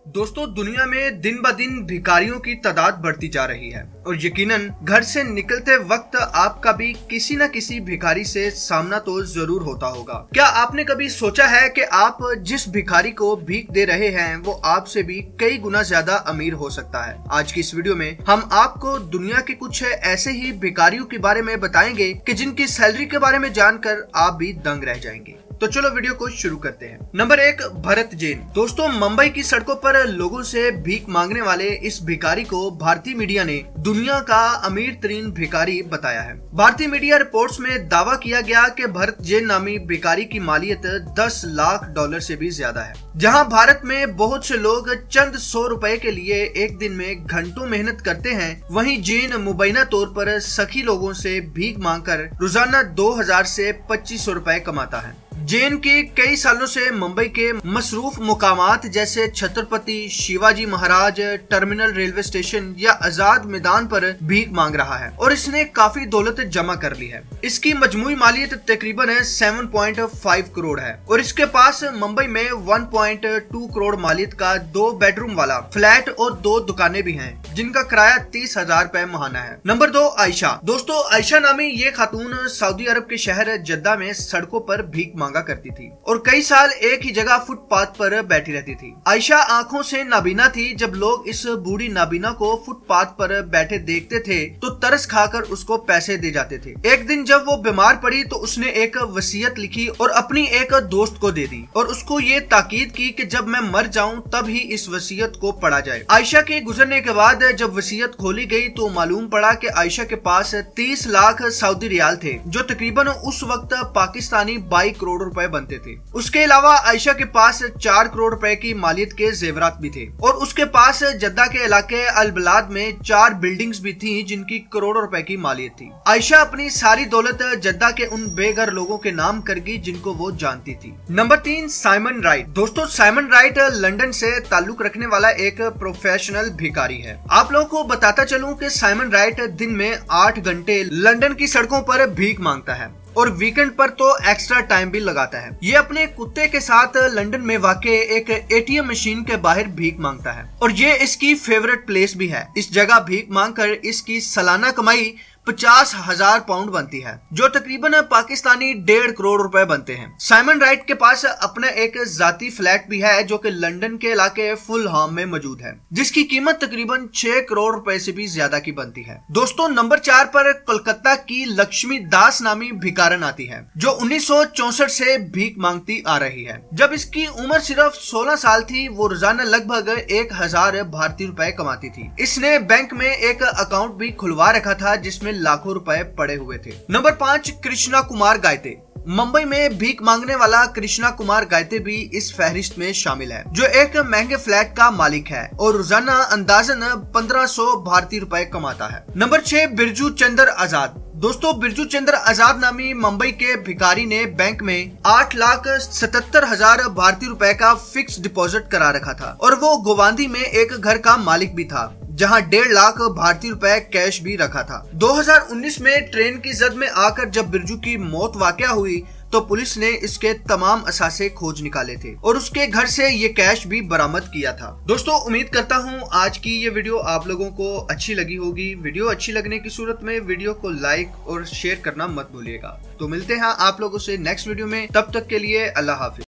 दोस्तों, दुनिया में दिन ब दिन भिखारियों की तादाद बढ़ती जा रही है और यकीनन घर से निकलते वक्त आपका भी किसी न किसी भिखारी से सामना तो जरूर होता होगा। क्या आपने कभी सोचा है कि आप जिस भिखारी को भीख दे रहे हैं वो आपसे भी कई गुना ज्यादा अमीर हो सकता है। आज की इस वीडियो में हम आपको दुनिया के कुछ ऐसे ही भिखारियों के बारे में बताएंगे कि जिनकी सैलरी के बारे में जानकर आप भी दंग रह जाएंगे। तो चलो वीडियो को शुरू करते हैं। नंबर 1, भरत जैन। दोस्तों, मुंबई की सड़कों पर लोगों से भीख मांगने वाले इस भिखारी को भारतीय मीडिया ने दुनिया का अमीर तरीन भिखारी बताया है। भारतीय मीडिया रिपोर्ट्स में दावा किया गया कि भरत जैन नामी भिखारी की मालियत $10 लाख से भी ज्यादा है। जहां भारत में बहुत से लोग चंद 100 रुपए के लिए एक दिन में घंटों मेहनत करते हैं, वहीं जैन मुबैना तौर पर सखी लोगों से भीख मांगकर रोजाना 2000 से 2500 रुपए कमाता है। जैन के कई सालों से मुंबई के मसरूफ मुकामात जैसे Chhatrapati Shivaji Maharaj terminal railway station या आजाद मैदान पर भीख मांग रहा है और इसने काफी दौलत जमा कर ली है। इसकी मजमूई मालियत तकरीबन 7.5 करोड़ है और इसके पास मुंबई में 1.2 करोड़ मालियत का 2 बेडरूम वाला फ्लैट और 2 दुकानें भी हैं, जिनका किराया 30,000 रुपए माहाना है। नंबर 2, आयशा। दोस्तों, आयशा नामी ये खातून सऊदी अरब के शहर जद्दा में सड़कों पर भीख मांगा करती थी और कई साल एक ही जगह फुटपाथ पर बैठी रहती थी। आयशा आंखों से नाबीना थी। जब लोग इस बूढ़ी नाबीना को फुटपाथ पर बैठे देखते थे तो तरस खाकर उसको पैसे दे जाते थे। एक दिन जब वो बीमार पड़ी तो उसने एक वसीयत लिखी और अपनी एक दोस्त को दे दी और उसको ये ताकीद की कि जब मैं मर जाऊं तब ही इस वसीयत को पढ़ा जाए। आयशा के गुजरने के बाद जब वसीयत खोली गई तो मालूम पड़ा कि आयशा के पास 30 लाख सऊदी रियाल थे, जो तकरीबन उस वक्त पाकिस्तानी 22 करोड़ रुपए बनते थे। उसके अलावा आयशा के पास 4 करोड़ रुपए की मालियत के जेवरात भी थे और उसके पास जद्दा के इलाके अल-बलाद में 4 बिल्डिंग्स भी थी जिनकी करोड़ों रुपए की मालियत थी। आयशा अपनी सारी दौलत जद्दा के उन बेघर लोगों के नाम करेगी जिनको वो जानती थी। Number 3, Simon right. दोस्तों, साइमन राइट लंदन से ताल्लुक रखने वाला एक प्रोफेशनल भिखारी है। आप लोगों को बताता चलूं कि साइमन राइट दिन में 8 घंटे लंदन की सड़कों पर भीख मांगता है और वीकेंड पर तो एक्स्ट्रा टाइम भी लगाता है। ये अपने कुत्ते के साथ लंदन में वाक़े एक ATM मशीन के बाहर भीख मांगता है और ये इसकी फेवरेट प्लेस भी है। इस जगह भीख मांगकर इसकी सालाना कमाई 50,000 पाउंड बनती है, जो तकरीबन पाकिस्तानी 1.5 करोड़ रुपए बनते हैं। साइमन राइट के पास अपना एक जाती फ्लैट भी है जो कि लंदन के इलाके फुलहाम में मौजूद है, जिसकी कीमत तकरीबन 6 करोड़ रुपए से भी ज्यादा की बनती है। दोस्तों, नंबर 4 पर कोलकाता की लक्ष्मी दास नामी भिखारन आती है, जो 1964 से भीख मांगती आ रही है। जब इसकी उम्र सिर्फ 16 साल थी, वो रोजाना लगभग 1000 भारतीय रुपए कमाती थी। इसने बैंक में एक अकाउंट भी खुलवा रखा था जिसमें लाखों रुपए पड़े हुए थे। नंबर 5, कृष्णा कुमार गायते। मुंबई में भीख मांगने वाला कृष्णा कुमार गायते भी इस फहरिस्त में शामिल है, जो एक महंगे फ्लैट का मालिक है और रोजाना अंदाजन 1500 भारतीय रुपए कमाता है। नंबर 6, बिरजू चंद्र आजाद। दोस्तों, बिरजू चंद्र आजाद नामी मुंबई के भिखारी ने बैंक में 8,77,000 भारतीय रुपए का फिक्स डिपॉजिट करा रखा था और वो गोवांदी में एक घर का मालिक भी था, जहां 1.5 लाख भारतीय रुपए कैश भी रखा था। 2019 में ट्रेन की जद में आकर जब बिरजू की मौत वाकया हुई तो पुलिस ने इसके तमाम असासे खोज निकाले थे और उसके घर से ये कैश भी बरामद किया था। दोस्तों, उम्मीद करता हूँ आज की ये वीडियो आप लोगों को अच्छी लगी होगी। वीडियो अच्छी लगने की सूरत में वीडियो को लाइक और शेयर करना मत भूलिएगा। तो मिलते हैं आप लोगों से नेक्स्ट वीडियो में, तब तक के लिए अल्लाह हाफिज।